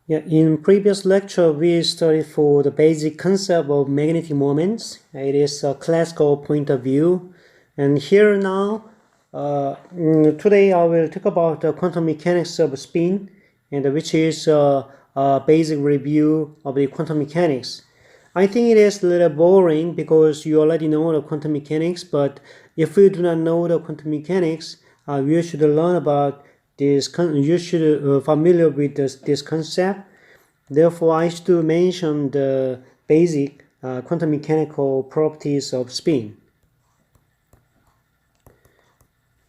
Yeah, in previous lecture, we studied for the basic concept of magnetic moments. It is a classical point of view. And here now, today I will talk about the quantum mechanics of spin, and which is a basic review of the quantum mechanics. I think it is a little boring because you already know the quantum mechanics, but if you do not know the quantum mechanics, you should learn about this. You should familiar with this concept. Therefore, I should mention the basic quantum mechanical properties of spin.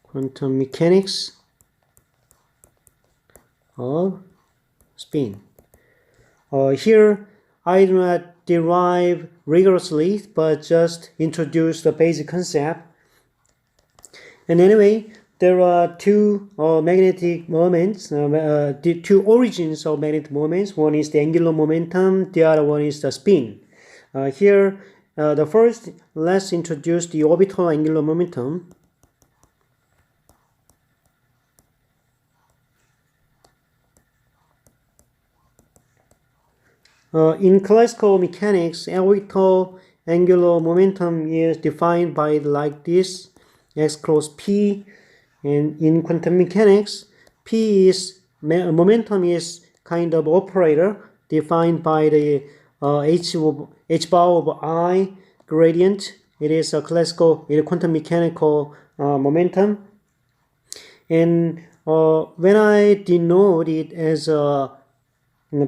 Quantum mechanics of spin. Here, I do not derive rigorously, but just introduce the basic concept. And anyway, there are two magnetic moments, the two origins of magnetic moments. One is the angular momentum, the other one is the spin. Here, the first, let's introduce the orbital angular momentum. In classical mechanics, orbital angular momentum is defined by like this, x cross p. And in quantum mechanics, p is momentum is kind of operator defined by the h bar of I gradient. It is a classical, quantum mechanical momentum. And when I denote it as a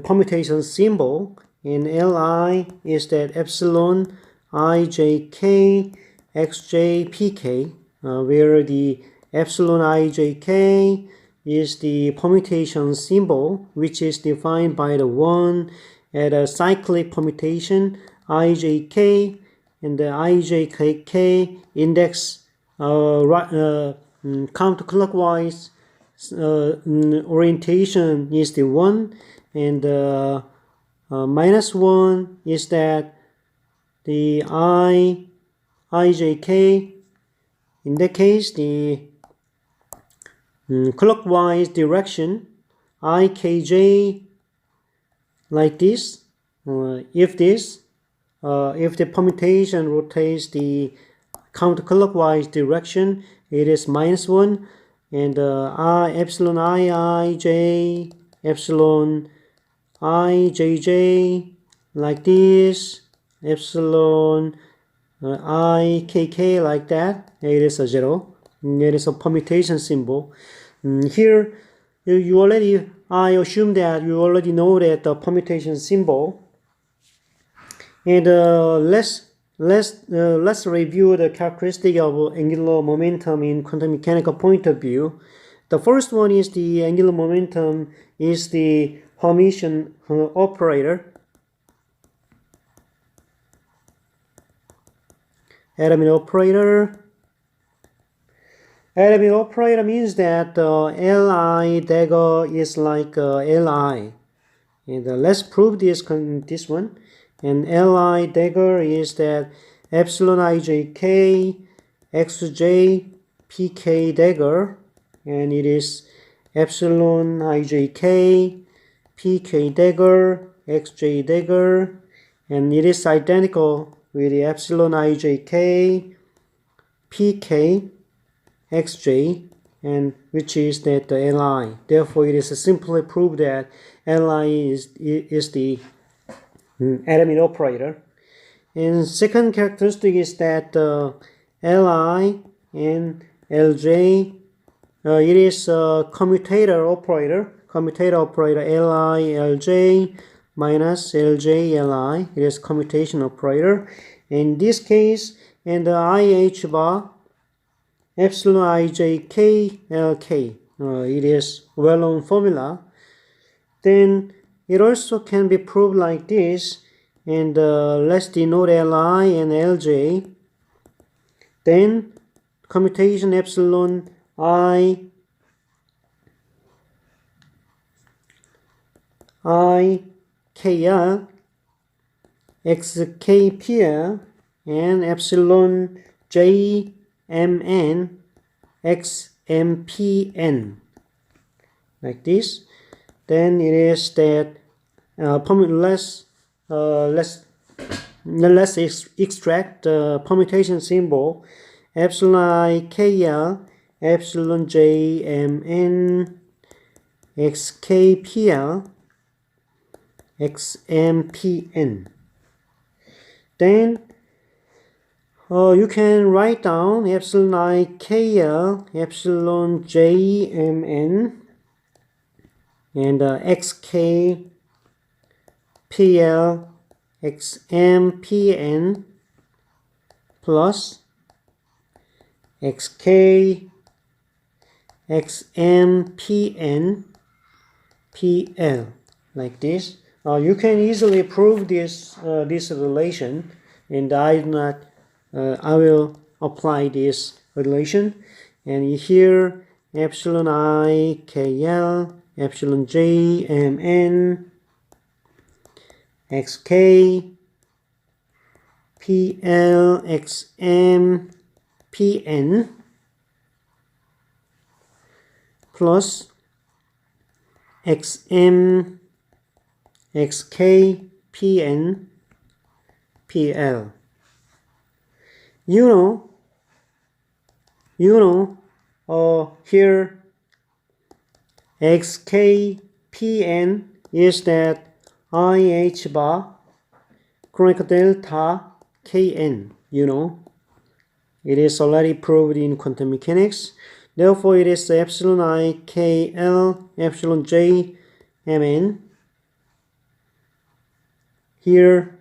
permutation symbol, in Li is that epsilon ijk xj pk, where the epsilon ijk is the permutation symbol, which is defined by the 1 at a cyclic permutation ijk, and the ijk index counterclockwise orientation is the 1, and minus 1 is that the ijk, in that case the clockwise direction ikj like this. If the permutation rotates the counterclockwise direction, it is minus 1, and epsilon iij epsilon ijj like this, epsilon ikk like that. It is a 0. It is a permutation symbol. Here, I assume that you already know that the permutation symbol. And let's review the characteristic of angular momentum in quantum mechanical point of view. The first one is the angular momentum is the Hermitian operator. Atomic operator. Atomic operator means that Li dagger is like Li. And let's prove this one. And Li dagger is that epsilon ijk xj pk dagger, and it is epsilon ijk pk dagger xj dagger, and it is identical with the epsilon ijk pk xj, and which is that the Li. Therefore, it is simply proved that Li is the atomic operator. And second characteristic is that Li and Lj, it is a commutator operator. Commutator operator Li Lj minus Lj Li. It is commutation operator. In this case, and the IH bar epsilon ijk lk. It is well-known formula. Then it also can be proved like this, and let's denote Li and Lj. Then commutation epsilon I kl xkpl and epsilon j mn xmpn like this. Then it is that let's extract the permutation symbol epsilon I KL epsilon J MN XKPL XMPN. Then you can write down epsilon I KL epsilon J MN and XKPL XMPN plus XK XMPN PL, like this. You can easily prove this relation, and I will apply this relation. And here epsilon I KL epsilon J MN XK PL XM PN plus XM XK PN PL. Here XK PN is that IH bar chronic delta Kn. It is already proved in quantum mechanics. Therefore, it is epsilon I KL epsilon J Mn. Here,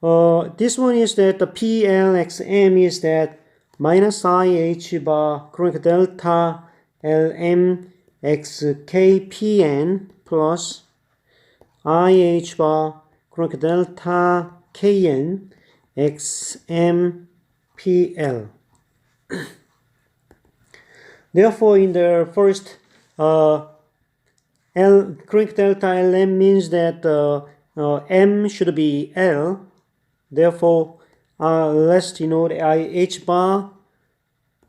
this one is that the PLXM is that minus IH bar chronic delta LM XKPN plus IH bar chronic delta Kn XMPL. Therefore, in the first chronic delta LM means that M should be L. Therefore, let's denote IH bar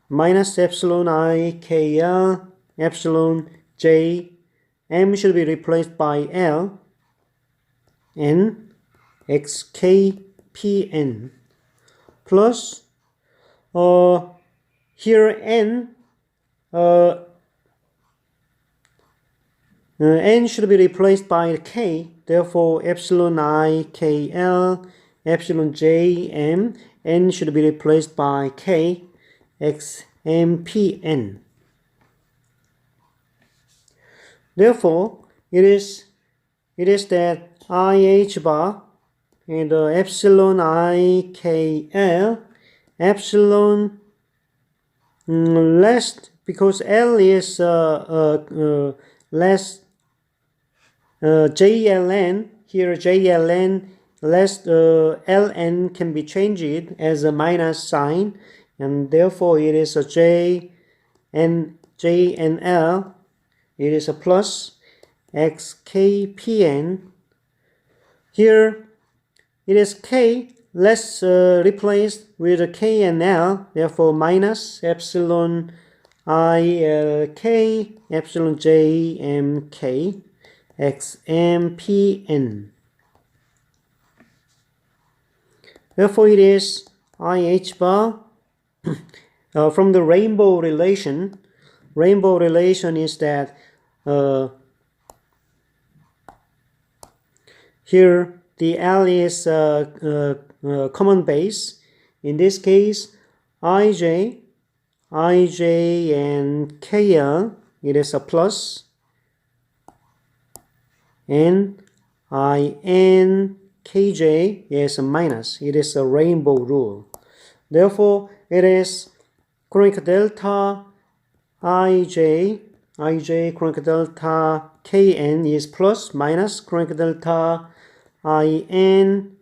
minus epsilon I KL epsilon J. M should be replaced by L. N XKPN plus here N N should be replaced by K. Therefore, epsilon I KL epsilon J M. N should be replaced by K XMPN. Therefore, it is that IH bar and epsilon I KL epsilon less, because L is less JLN. Here JLN less LN can be changed as a minus sign, and therefore it is a J and L. It is a plus XKPN. Here it is K. Let's replace with a K and L. Therefore minus epsilon I K epsilon J M K XMPN. Therefore it is IH bar from the rainbow relation. Rainbow relation is that here the L is common base. In this case, IJ and KL, it is a plus, and IN KJ is a minus. It is a rainbow rule. Therefore, it is chronic delta IJ chronic delta KN is plus, minus chronic delta IN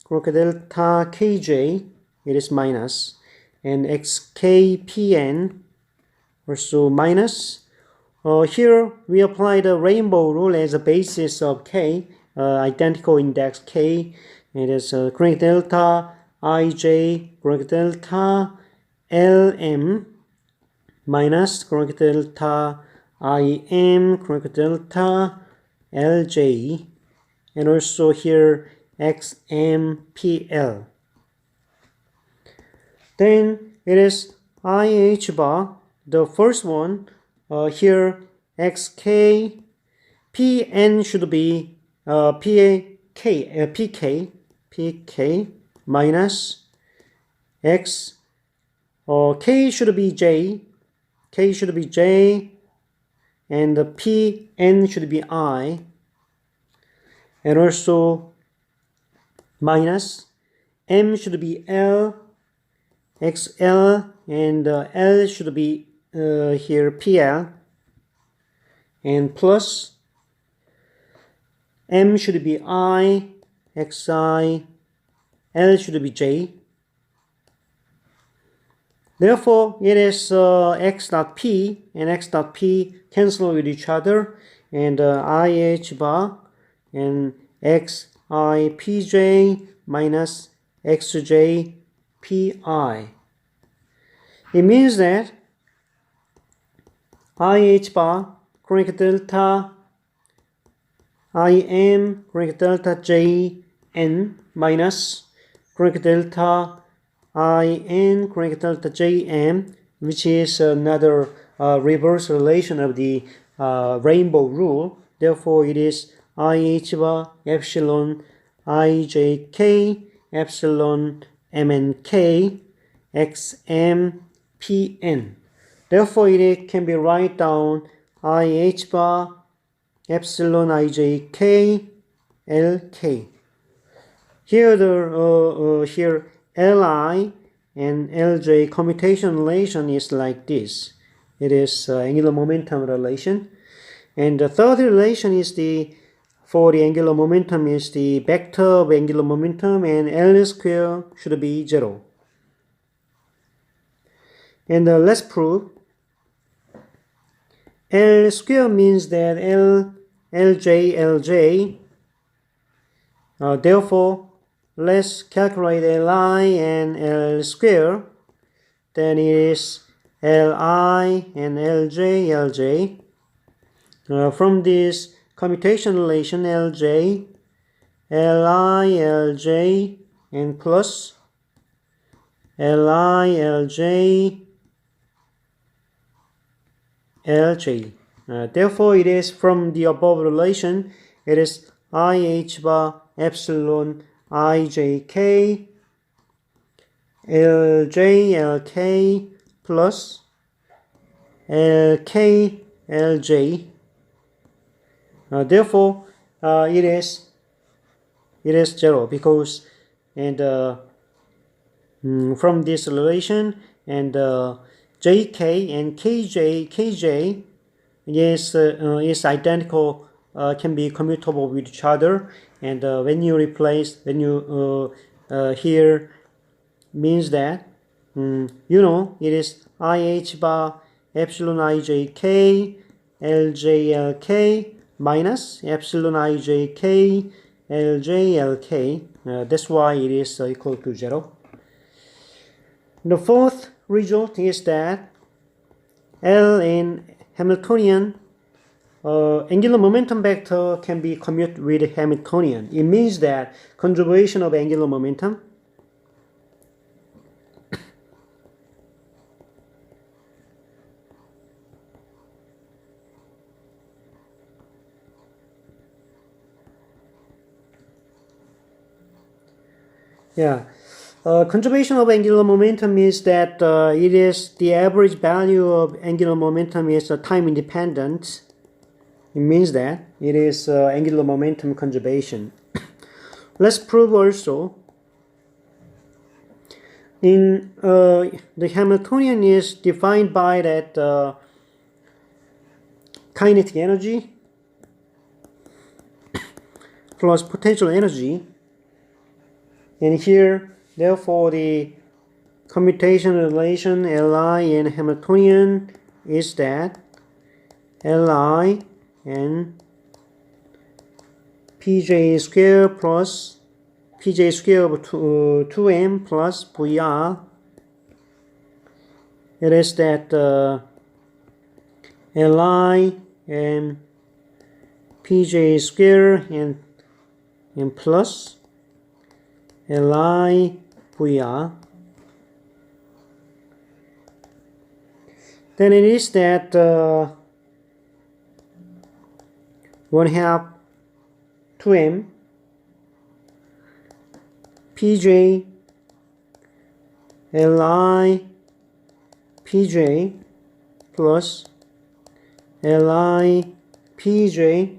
chronic delta KJ, it is minus, and XKPN also minus. Here we apply the rainbow rule as a basis of K, identical index K. It is chronic delta IJ chronic delta LM minus chronic delta IM chronic delta LJ and also here XMPL. Then it is IH bar, the first one, here XK, PN should be PK minus X, K should be J, and the PN should be I, and also minus M should be L, XL, and L should be here PL, and plus M should be I, XI, L should be J. Therefore, it is X dot P and X dot P cancel with each other, and IH bar and XI PJ minus XJ PI. It means that IH bar chronic delta IM chronic delta JN minus chronic delta IN chronic delta JM, which is another reverse relation of the rainbow rule. Therefore, it is IH bar epsilon IJK epsilon MNK XMPN. Therefore, it can be write down IH bar epsilon IJK LK. Here here Li and Lj commutation relation is like this. It is angular momentum relation, and the third relation is for the angular momentum is the vector of angular momentum, and L square should be 0. And let's prove. L square means that LJ. Therefore, let's calculate Li and L square. Then it is Li and LJ. From this commutation relation, Li, LJ, and plus Li, LJ, LJ. Therefore, it is from the above relation, it is IH bar epsilon IJK LJ LK plus LK LJ. Therefore, it is 0 because from this relation, and JK and KJ is identical, can be commutable with each other, and when you here means that it is IH bar epsilon IJK LJLK minus epsilon IJK LJLK. That's why it is equal to 0. The fourth result is that L in Hamiltonian angular momentum vector can be commute with Hamiltonian. It means that conservation of angular momentum conservation of angular momentum means that it is the average value of angular momentum is time independent. It means that it is angular momentum conservation. Let's prove also. In the Hamiltonian is defined by that kinetic energy plus potential energy. And here, therefore, the commutation relation Li and Hamiltonian is that Li and Pj square plus Pj square of 2m plus Vr. It is that Li and Pj square and and plus Li VR. Then it is that 1/2 2m Pj Li Pj plus Li Pj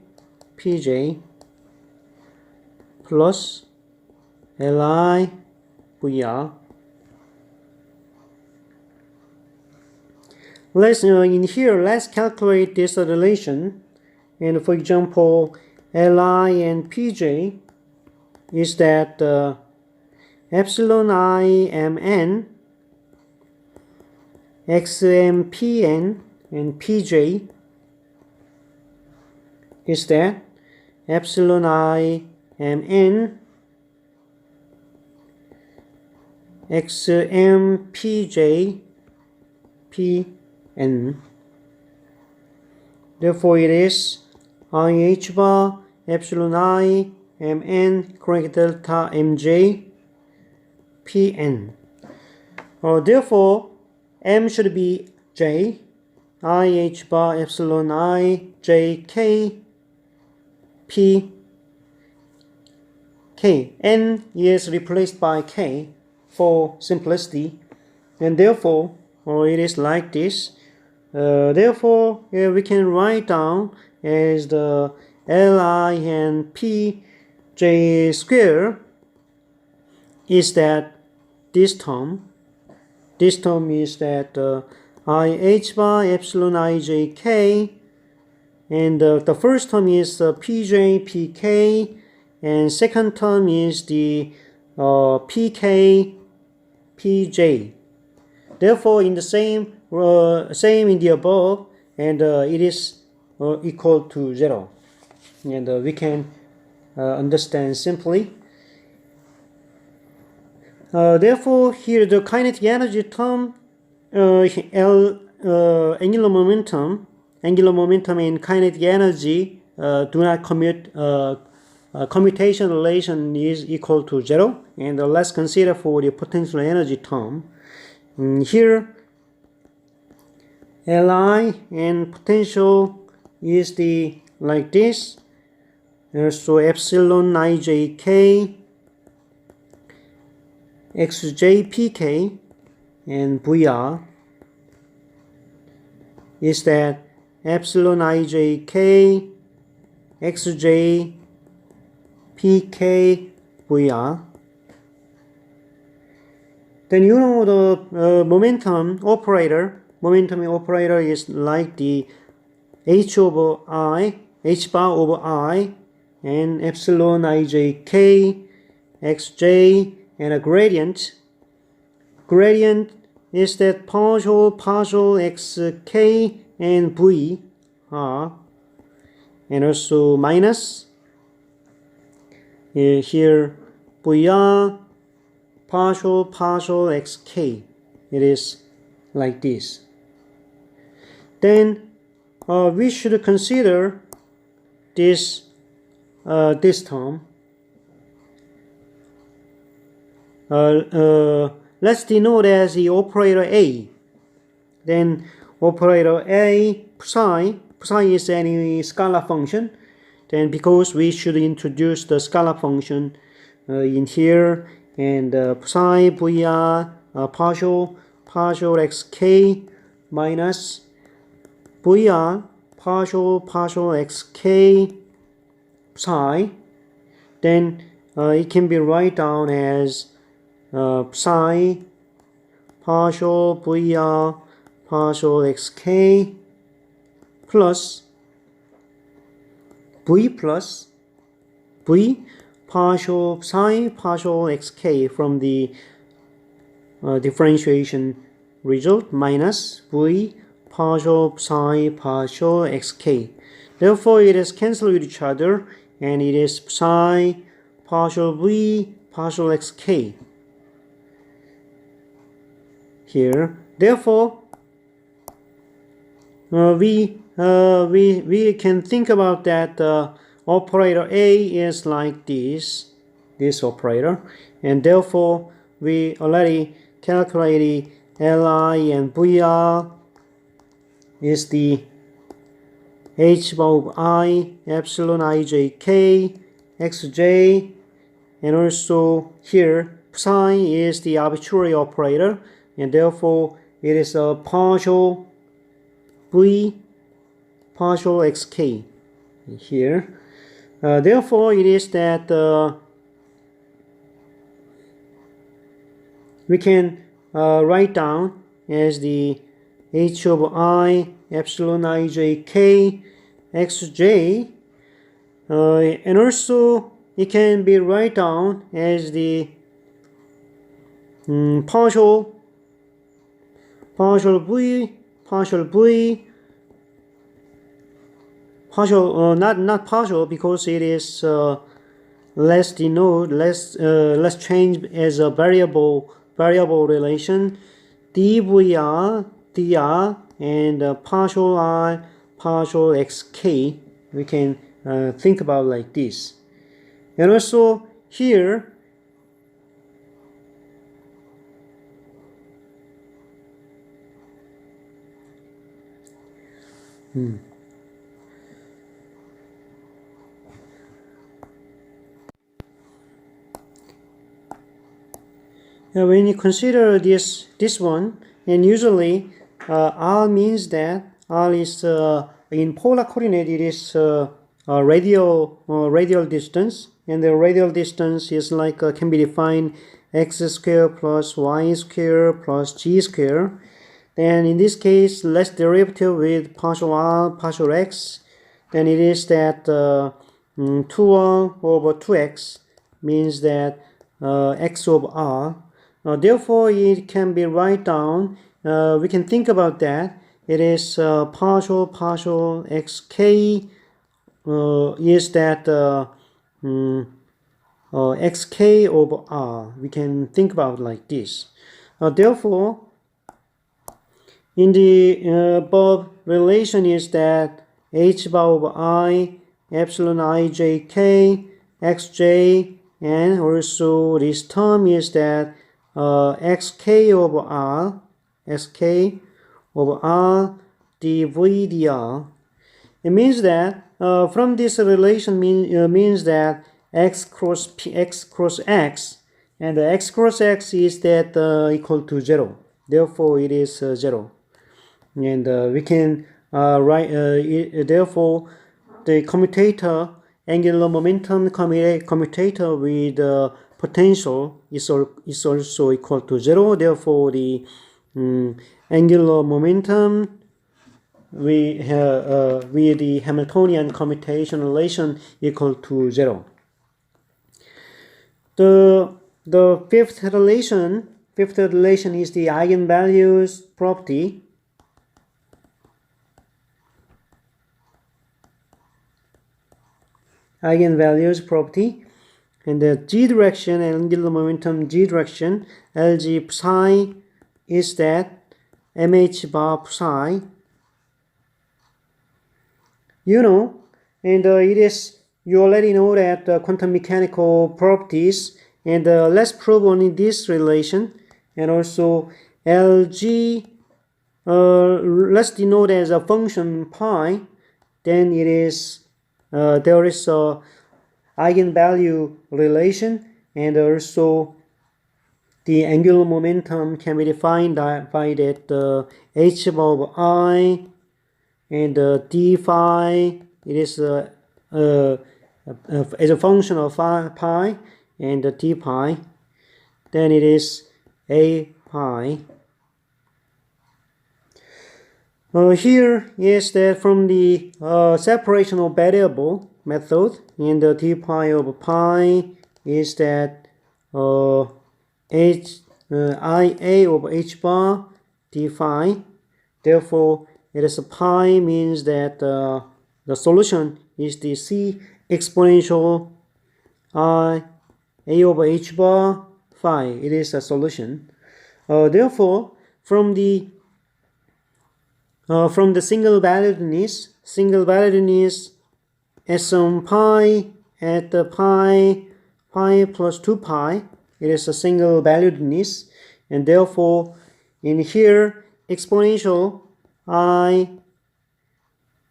plus Li VR. In here, let's calculate this relation. And for example, Li and Pj is that epsilon I mn xmpn, and Pj is that epsilon I mn xmpj pn. Therefore, it is IH bar epsilon I mn correct delta mj pn. Therefore, m should be j, IH bar epsilon I j k p k. N is replaced by k for simplicity, and therefore it is like this. Therefore, we can write down as the Li and Pj square is that this term is that IH bar epsilon ijk, and the first term is Pj pk, and second term is the pk pj. Therefore, in the same in the above, and it is equal to 0, and we can understand simply. Therefore, here the kinetic energy term, angular momentum and kinetic energy do not commute. Commutation relation is equal to 0, and let's consider for the potential energy term. Here, Li and potential is the like this. So epsilon ijk xjpk and Vr is that epsilon ijk xj pk Vr. Then you know the momentum operator. Momentum operator is like the h bar over I, and epsilon ijk xj, and a gradient. Gradient is that partial xk and v r, and also minus here Vr partial xk. It is like this. Then we should consider this term. Let's denote as the operator A. Then operator A, psi is any scalar function. Then because we should introduce the scalar function in here, and psi Vr partial xk minus Vr partial xk psi, then it can be write down as psi partial Vr partial xk plus v partial psi partial xk from the differentiation result minus v partial psi partial xk. Therefore, it is cancelled with each other, and it is psi partial v partial xk here. Therefore, we can think about that operator A is like this operator, and therefore we already calculated Li and Vr is the h bar I epsilon ijk xj, and also here psi is the arbitrary operator, and therefore it is a partial v partial xk here. Therefore it is that we can write down as the h over I epsilon ijk xj, and also it can be write down as the partial v not partial, because it is less changed as a variable relation, dvr dr and partial I partial xk. We can think about like this. And also here when you consider this one, and usually r means that r is in polar coordinate, it is radial distance, and the radial distance is like can be defined x squared plus y squared plus g squared. Then in this case, let's derivative with partial r partial x, then it is that 2r over 2x means that x over r. Therefore it can be write down, we can think about that, it is partial xk is that xk over r. We can think about like this. Therefore in the above relation is that h bar over I epsilon ijk xj, and also this term is that xk over r dv dr. It means that from this relation means that x cross x, and the x cross x is that equal to 0. Therefore it is 0. And we can write therefore the commutator, angular momentum commutator with potential is also equal to 0. Therefore the angular momentum with the Hamiltonian commutation relation equal to 0. The fifth relation is the eigenvalues property. Eigenvalues property, and the g direction, angular momentum g direction, Lg psi is that mh bar psi. And it is, you already know that quantum mechanical properties, and let's prove only this relation. And also Lg, let's denote as a function pi, then it is there is a eigenvalue relation, and also the angular momentum can be defined by that h bar over I and d phi. It is as a function of pi and d pi. Then it is a pi. Here is that from the separation of variable method, and the d pi over pi is that ia over h bar d phi. Therefore it is a pi means that the solution is the c exponential I a over h bar phi. It is a solution. Therefore from the single valuedness at some pi, at the pi plus 2 pi, it is a single valuedness, and therefore in here exponential I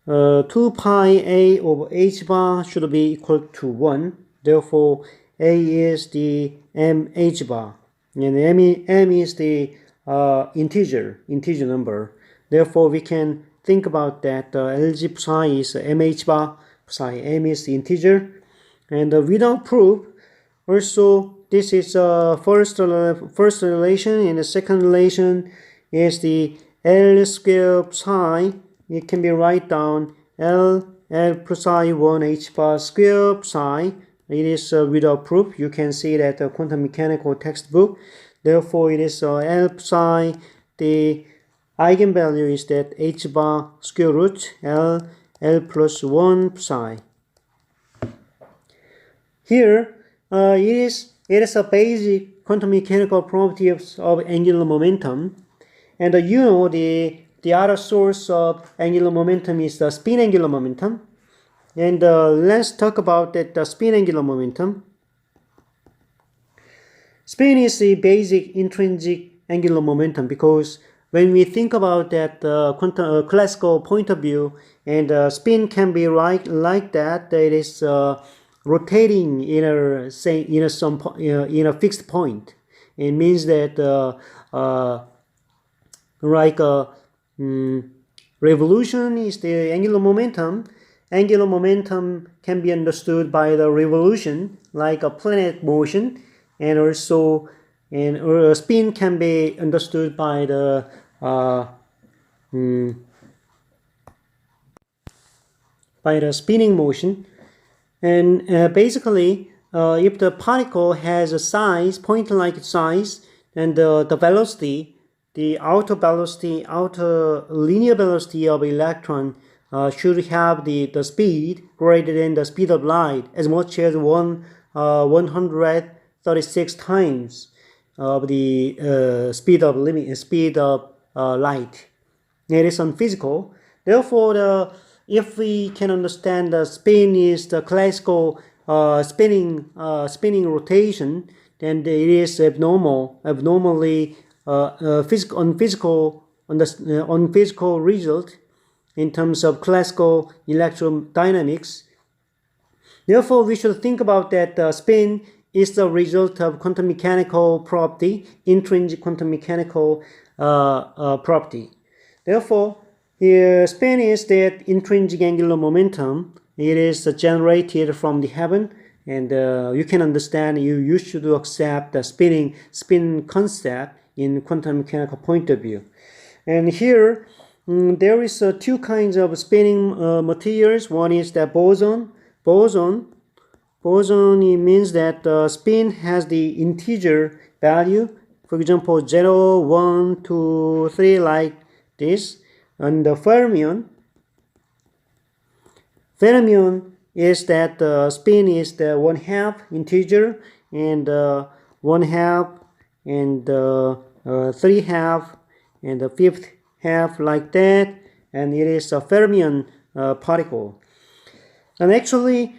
2 pi a over h bar should be equal to 1. Therefore a is the mh bar, and m is the integer number. Therefore we can think about that LG psi is mh bar psi, m is the integer, and without proof also this is first relation, and the second relation is the L square psi. It can be write down L psi 1 h bar square psi. It is without proof. You can see that the quantum mechanical textbook. Therefore it is L psi, the eigenvalue is that h bar square root L plus 1 psi. Here it is a basic quantum mechanical property of angular momentum, and you know the other source of angular momentum is the spin angular momentum, and let's talk about that the spin angular momentum. Spin is the basic intrinsic angular momentum, because when we think about that quantum classical point of view, and spin can be like that, it is rotating in a fixed point. It means that revolution is the angular momentum. Angular momentum can be understood by the revolution, like a planet motion, and also spin can be understood by the spinning motion. And basically, if the particle has a size, point-like size, and the velocity, the outer linear velocity of electron should have the speed greater than the speed of light, as much as 136 times of the speed of light. It is unphysical. Therefore, if we can understand the spin is the classical spinning rotation, then it is abnormally unphysical result in terms of classical electrodynamics. Therefore, we should think about that spin is the result of quantum mechanical property, intrinsic quantum mechanical property. Therefore, here spin is that intrinsic angular momentum. It is generated from the heaven, and you can understand, you should accept the spin concept in quantum mechanical point of view. And here there is two kinds of spinning materials. One is the boson. Boson, it means that spin has the integer value, for example 0, 1, 2, 3, like this. And the fermion is that spin is the 1/2 integer, and 1/2 and 3/2 and the 5/2, like that, and it is a fermion particle. And actually,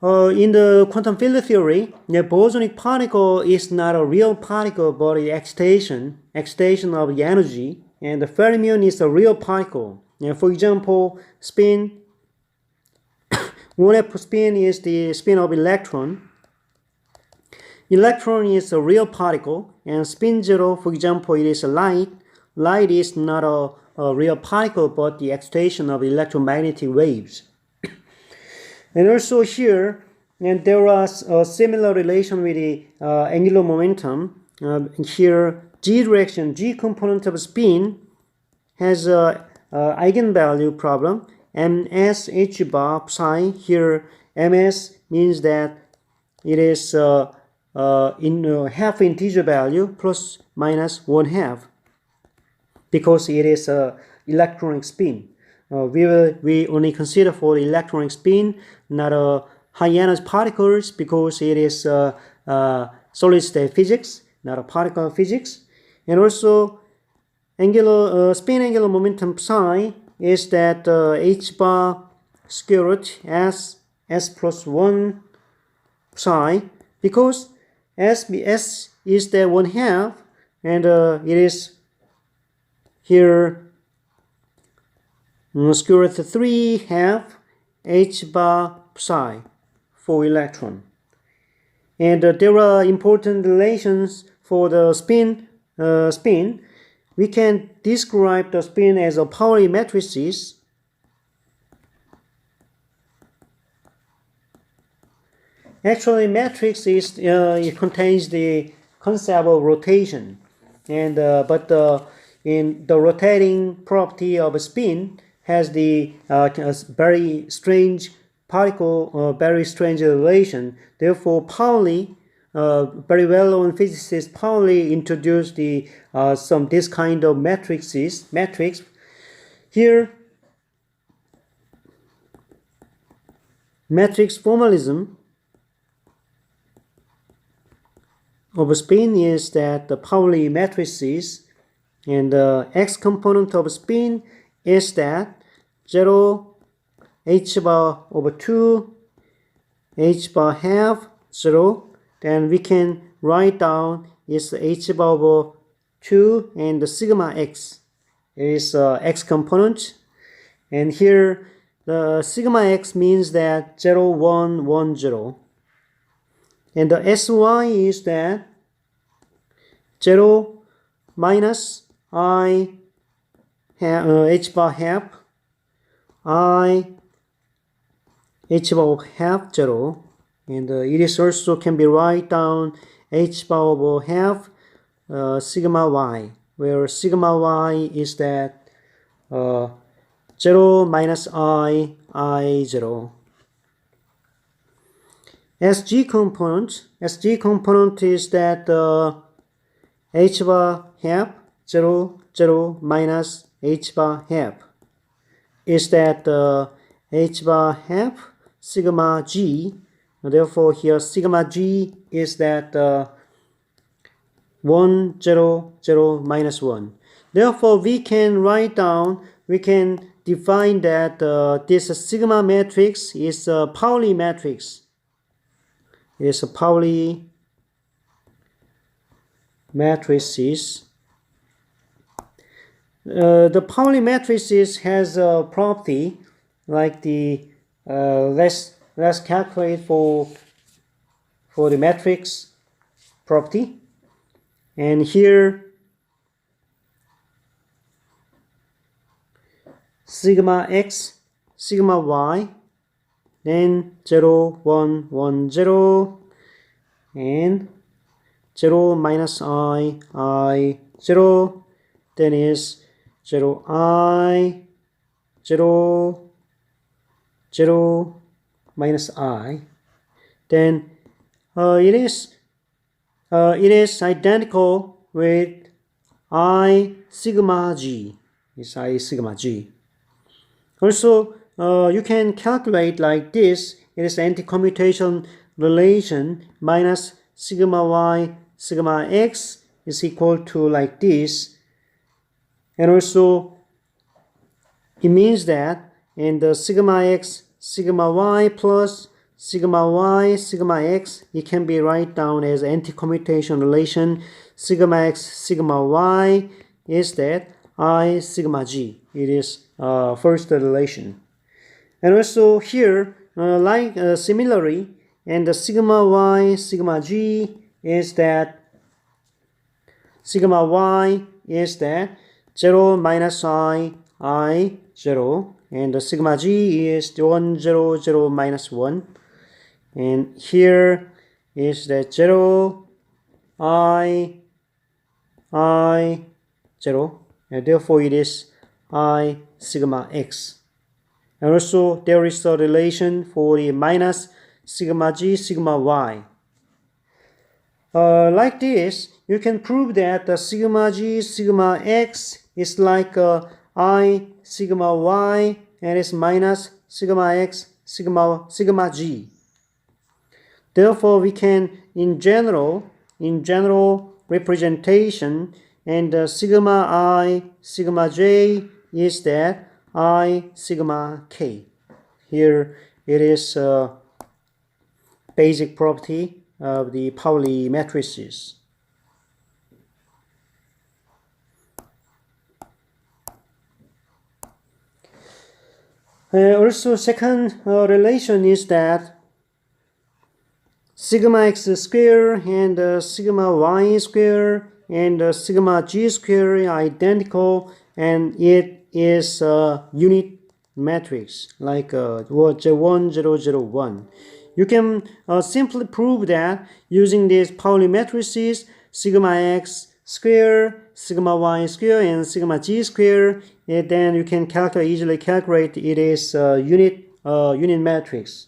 in the quantum field theory, the bosonic particle is not a real particle, but an excitation of the energy. And the fermion is a real particle. For example, spin 1f spin is the spin of electron. Electron is a real particle, and spin 0, for example, it is a light. Light is not a real particle, but the excitation of electromagnetic waves. And also here, and there was a similar relation with the angular momentum. Here, g direction, g component of spin has a eigenvalue problem, ms h bar psi. Here, ms means that it is in half integer value plus minus 1/2, because it is electronic spin. We only consider for electronic spin, not high energy particles, because it is solid state physics, not a particle physics. And also spin angular momentum psi is that h bar square root s plus 1 psi, because s is the 1/2, and it is here square root 3/2 h bar psi for electron. And there are important relations for the spin. We can describe the spin as a Pauli matrices. Actually, matrix is it contains the concept of rotation, and but in the rotating property of a spin has the very strange particle, very strange relation. Therefore, Pauli, very well-known physicist Pauli, introduced the this kind of matrix. Here, matrix formalism of a spin is that the Pauli matrices, and the x component of spin is that 0 h bar over 2 h bar half 0. Then we can write down is h bar over 2 and the sigma x is x component, and here the sigma x means that 0 1 1 0. And the SY is that 0 minus I h bar half I h bar half 0, and it is also can be write down h bar over half sigma y, where sigma y is that 0 minus I 0. SG component is that h bar half 0 0 minus h bar half is that h bar half sigma g. Therefore, here sigma g is that 1 0 0 minus 1. Therefore, we can define that this sigma matrix is a Pauli matrix. Is a Pauli matrices. The Pauli matrices has a property like the let's calculate for the matrix property, and here sigma x sigma y, then 0 1 1 0, and 0 minus I 0, then is 0 I 0 0 minus I, then it is identical with I sigma g. Is I sigma g. Also, you can calculate like this. It is anti-commutation relation minus sigma y sigma x is equal to like this, and also it means that in the sigma x sigma y plus sigma y sigma x, it can be write down as anti-commutation relation. Sigma x sigma y is that I sigma g. It is first relation. And also here, similarly, and the sigma y sigma g is that sigma y is that 0 minus I 0, and the sigma g is 1 0 0 minus 1, and here is that 0 I 0, and therefore it is I sigma x. And also there is a relation for the minus sigma g sigma y. Like this, you can prove that the sigma g sigma x is like I sigma y, and is minus sigma x sigma g. Therefore, we can in general representation, and sigma I sigma j is that I sigma k. Here it is a basic property of the Pauli matrices. Also, second relation is that sigma x square and sigma y square and sigma g square are identical, and it is a unit matrix like 1, 0, 0, 1. You can simply prove that using these Pauli matrices, sigma x square, sigma y square, and sigma g square, and then you can easily calculate it is a unit matrix.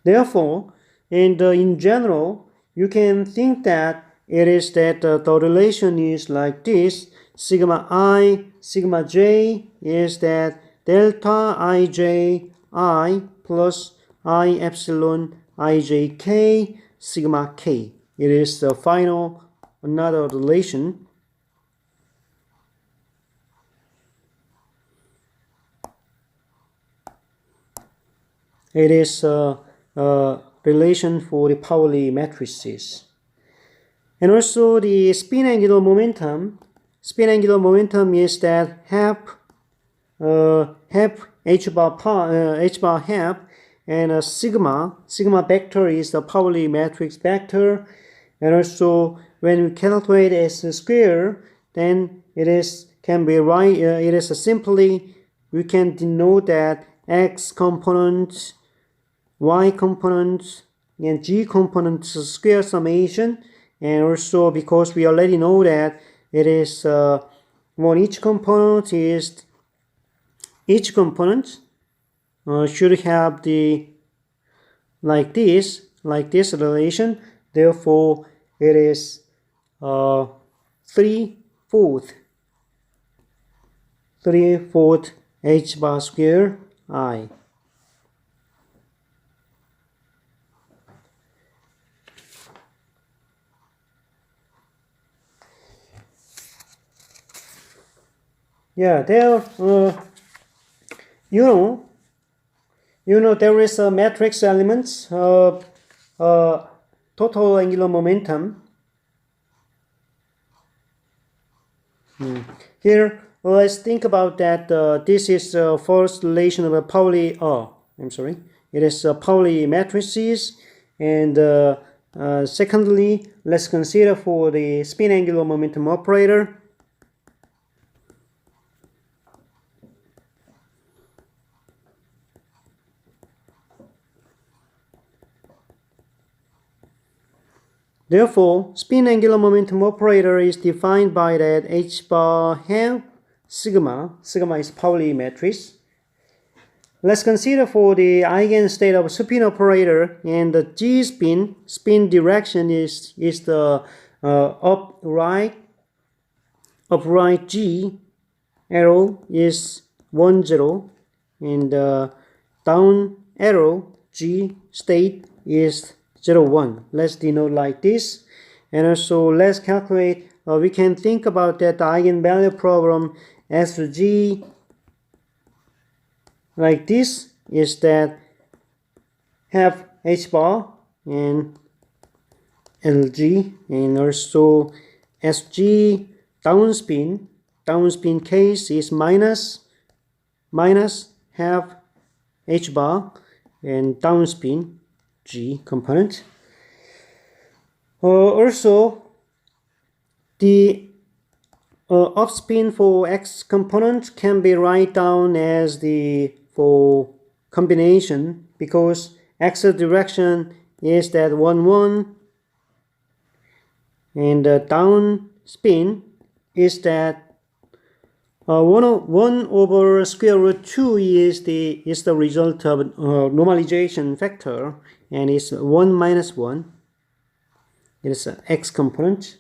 Therefore, in general, you can think that it is that the relation is like this: sigma I, sigma j is that delta ij I plus I epsilon ijk sigma k. It is the final another relation. It is a relation for the Pauli matrices. And also the spin angular momentum. Spin angular momentum is that half h bar half, and sigma vector is the Pauli matrix vector. And also when we calculate s square, then it is simply we can denote that x component, y component, and g component square summation. And also because we already know that it is each component should have the like this relation. Therefore it is 3/4 h bar square I. Yeah, there there is a matrix elements total angular momentum. Here, let's think about that. This is first relation of a Pauli. It is Pauli matrices, and secondly, let's consider for the spin angular momentum operator. Therefore, spin angular momentum operator is defined by that h bar half sigma. Sigma is Pauli matrix. Let's consider for the eigenstate of spin operator, and the g spin direction is the upright g arrow is 1, 0, and down arrow g state is 0, 1. Let's denote like this. And also let's calculate, we can think about that eigenvalue problem as to g like this is that half h bar and lg, and also sg downspin case is minus half h bar and downspin g component. Also the upspin for x component can be write down as the for combination, because x direction is that 1, 1, and down spin is that 1 over square root 2 is the result of normalization factor, and it's 1 minus 1. It is an x component.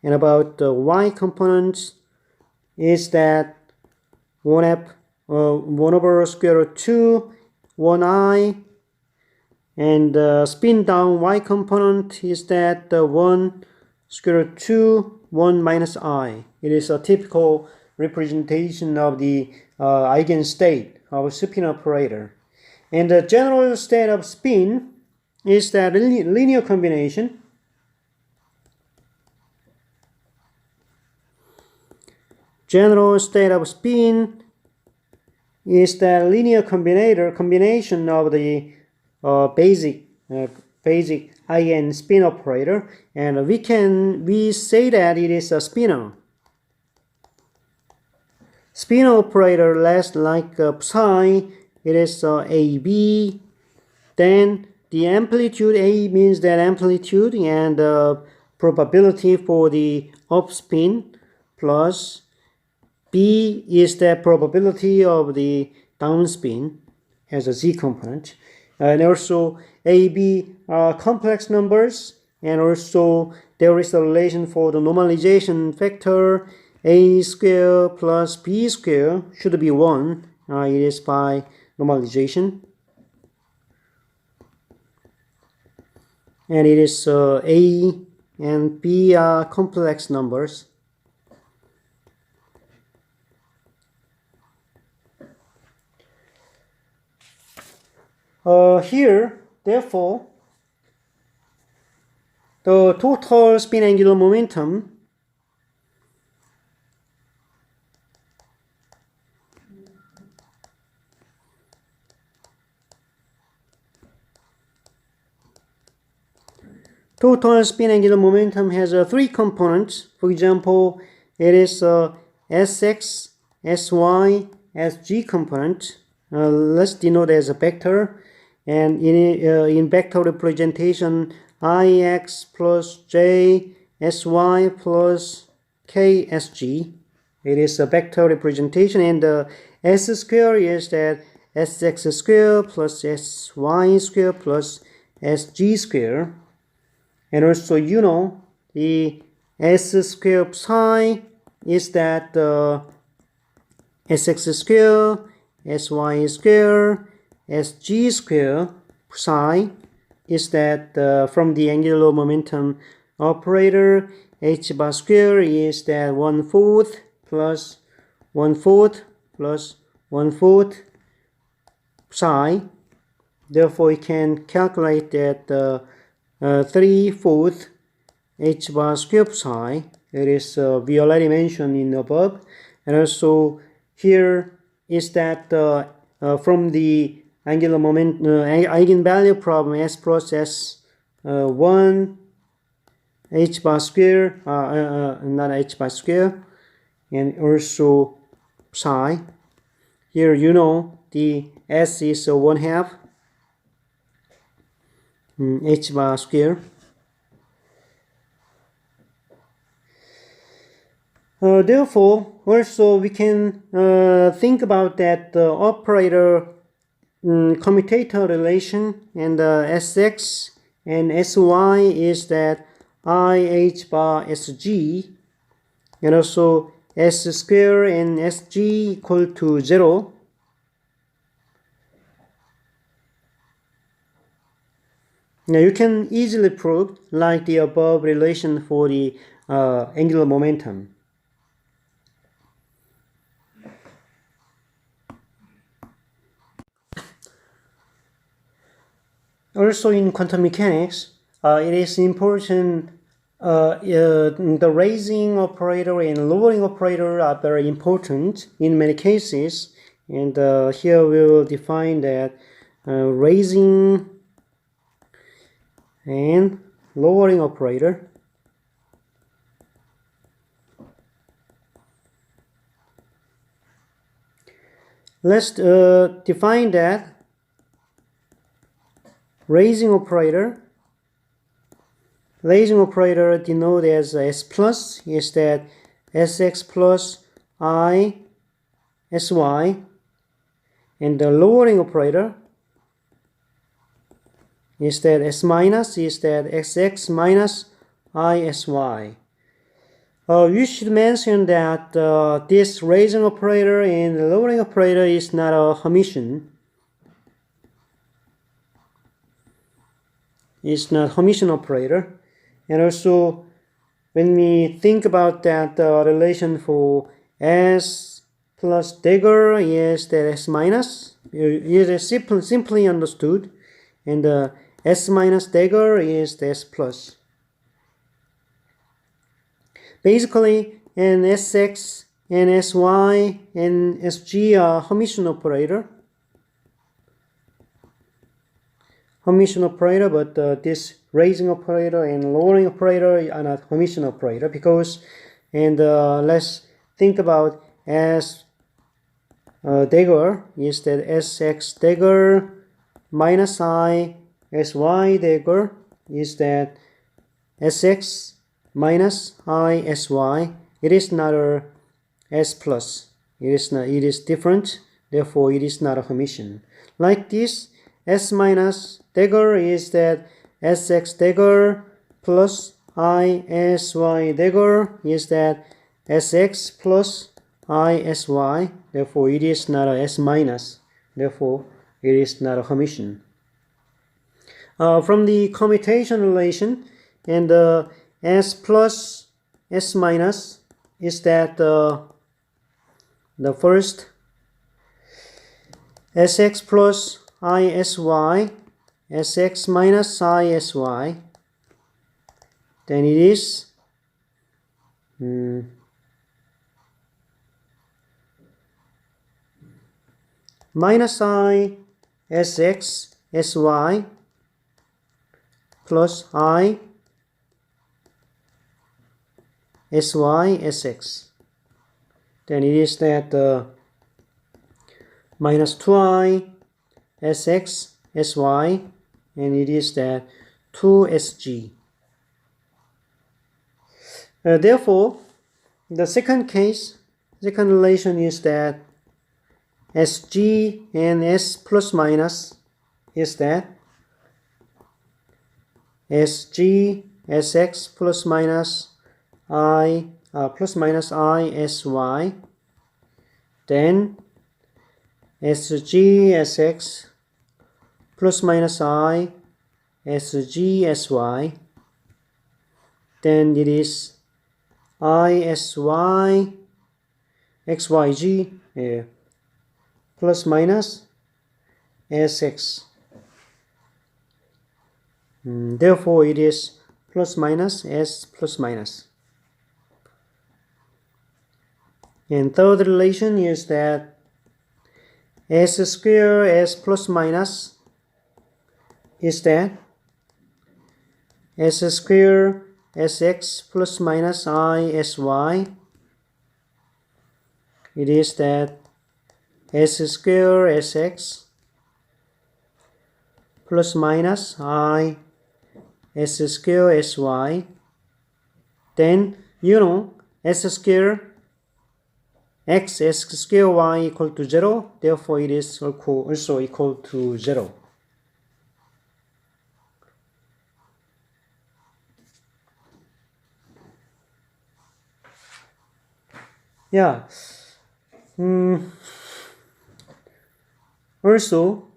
And about the y component is that 1 over square root 2, 1i, and spin down y component is that 1 square root 2, 1 minus I. It is a typical representation of the eigenstate of a spin operator. And the general state of spin is that linear combination. General state of spin is the linear combination of the basic eigen spin operator, and we say that it is a spinor. Spinor operator less like psi, it is AB. Then the amplitude A means that amplitude and probability for the upspin, plus B is the probability of the downspin as a Z component. And also AB are complex numbers, and also there is a relation for the normalization factor. A square plus B square should be 1. It is by normalization. And it is A and B are complex numbers. Here, therefore, the total spin angular momentum has 3 components. For example, it is Sx, Sy, Sg component. Let's denote as a vector. And in vector representation, Ix plus J, Sy plus K, Sg. It is a vector representation, and S square is that Sx square plus Sy square plus Sg square. And also, the S square psi is that Sx square, Sy square, Sg square psi is that from the angular momentum operator. H bar square is that 1/4 plus 1/4 plus 1/4 psi. Therefore, we can calculate that 3/4 H bar square psi. It is we already mentioned in above. And also here is that from the angular momentum eigenvalue problem, S plus S 1 H bar square, not H bar square, and also psi. Here the S is 1/2 H bar square. Therefore, also we can think about that operator commutator relation, and Sx and Sy is that IH bar Sg, and also S square and Sg equal to 0. Now you can easily prove like the above relation for the angular momentum. Also in quantum mechanics, it is important the raising operator and lowering operator are very important in many cases. And here we will define that raising and lowering operator. Let's define that raising operator denoted as S plus is that Sx plus I Sy, and the lowering operator is that S minus is that Sx minus I Sy. We should mention that this raising operator and the lowering operator is not a Hermitian. It's not Hermitian operator. And also, when we think about that relation for S plus dagger is that S minus. It is simply understood. And the S minus dagger is the S plus. Basically, an Sx and Sy and Sg are Hermitian operator. Hermitian operator, but this raising operator and lowering operator are not Hermitian operator because, and let's think about S dagger is that Sx dagger minus I, Sy dagger is that Sx minus I Sy. It is not a S plus. It is not. It is different. Therefore, it is not a Hermitian. Like this, S minus dagger is that Sx dagger plus I Sy dagger is that Sx plus I Sy. Therefore, it is not a S minus. Therefore, it is not a Hermitian. From the commutation relation, and S plus S minus is that the first Sx plus I Sy, Sx minus I Sy, then it is minus I Sx Sy plus I Sy Sx. Then it is that minus 2I Sx Sy, and it is that 2Sg. Therefore, the second relation is that Sg and S plus minus is that Sg Sx plus minus I Sy, then Sg Sx plus minus I Sg Sy, then it is I Sy Xyg plus minus Sx. Therefore, it is plus minus S plus minus. And third relation is that S square S plus minus is that S square Sx plus minus I Sy. It is that S square Sx plus minus I S square Sy. Then S square x S square y equal to 0. Therefore, it is also equal to 0. Yeah. Also,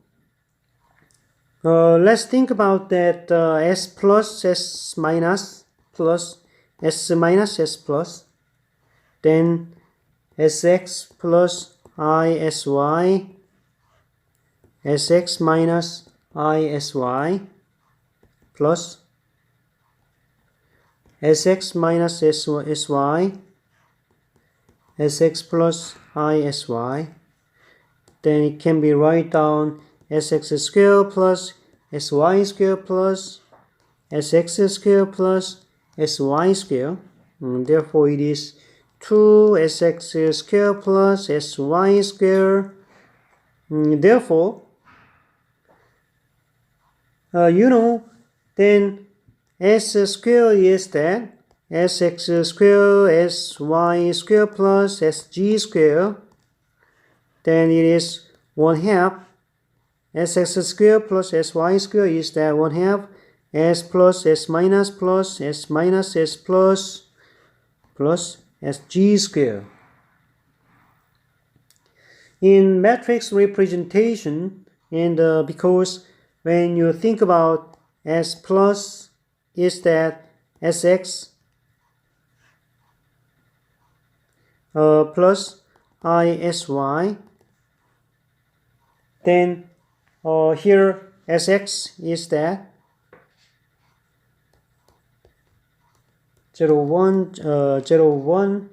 let's think about that S plus S minus plus S minus S plus, then Sx plus I Sy, Sx minus I Sy plus Sx minus Sy, Sx plus I Sy. Then it can be write down Sx square plus Sy square plus Sx square plus Sy square. Therefore, it is 2Sx square plus Sy square. Therefore, then S square is that Sx square Sy square plus Sg square. Then it is 1/2 Sx square plus Sy square is that 1/2 S plus S minus plus S minus S plus Sg square. In matrix representation, and because when you think about S plus is that Sx plus isy. Then here sx is that 0, 1, 0, 1,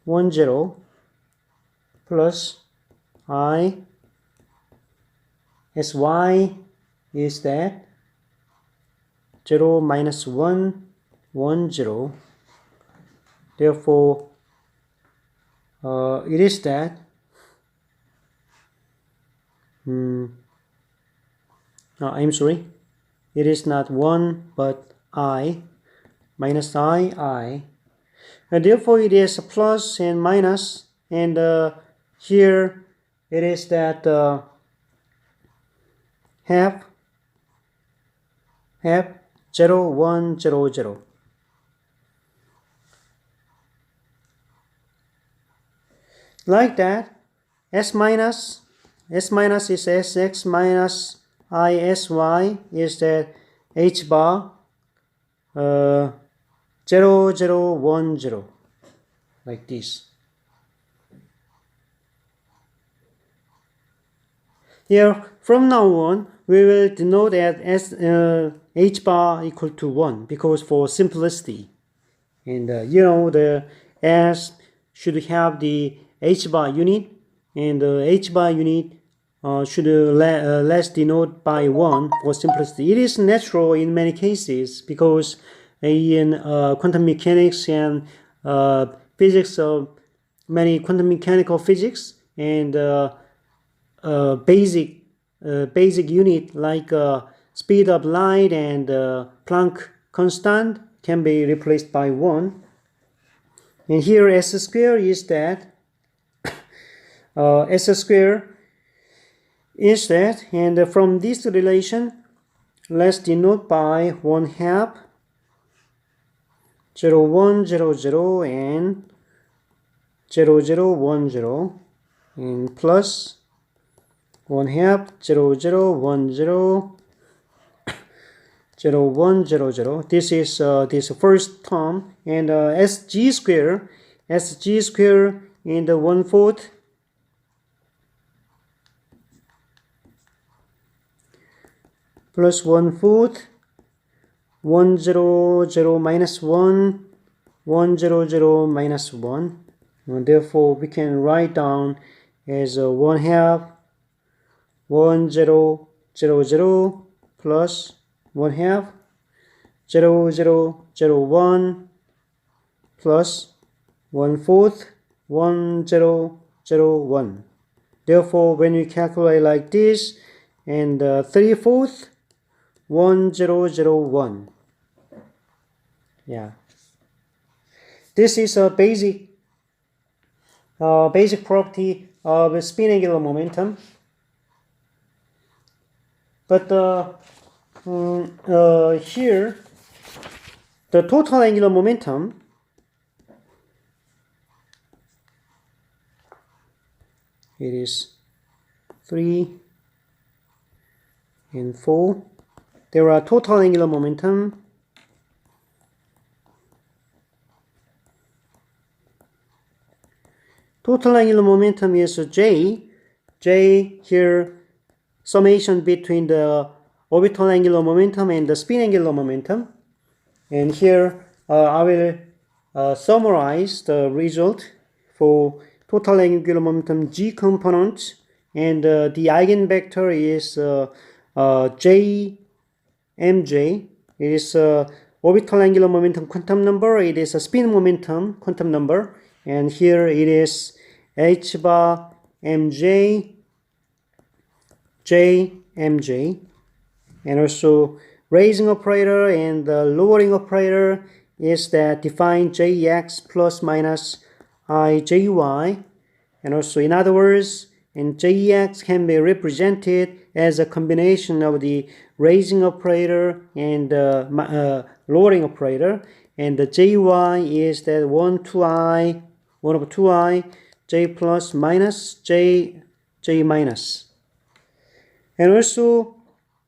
1, 0 plus I sy is that 0, minus 1, 1, 0. Therefore, it is that I'm sorry, it is not 1 but I, minus I. And therefore it is plus and minus, and here it is that half 0, 1, 0, 0. Like that, s minus is sx minus isy is that h bar 0, 0, 1, 0, like this. Here, from now on, we will denote that as h bar equal to 1 because for simplicity. And the s should have the h bar unit, and the h bar unit should less denote by 1 for simplicity. It is natural in many cases because in quantum mechanics and physics of many quantum mechanical physics and basic unit like speed of light and Planck constant can be replaced by 1. And here s square is that s square is that, and from this relation, let's denote by 1/2 0, 1, 0, 0 and 0, 0, 1, 0, and plus 1/2 0, 0, 1, 0, 0, 1, 0, 0. This is this first term, and sg square in the 1/4 plus 1/4 1, 0, 0, minus 1, 1, 0, 0, minus 1. And therefore, we can write down as 1/2 1, 0, 0, 0 plus 1/2 0, 0, 0, 1 plus 1/4 1, 0, 0, 1. Therefore, when we calculate like this, and 3/4 1, 0, 0, 1. Yeah. This is a basic property of spin angular momentum. But here, the total angular momentum it is 3 and 4. There are total angular momentum. Total angular momentum is J. J here, summation between the orbital angular momentum and the spin angular momentum. And here I will summarize the result for total angular momentum G component, and the eigenvector is J mj. It is orbital angular momentum quantum number. It is a spin momentum quantum number, and here it is h bar mj, j mj, and also raising operator and the lowering operator is that define jx plus minus ijy, and also in other words, and jx can be represented as a combination of the raising operator and lowering operator, and the jy is that 1 over 2i, j plus minus j minus. And also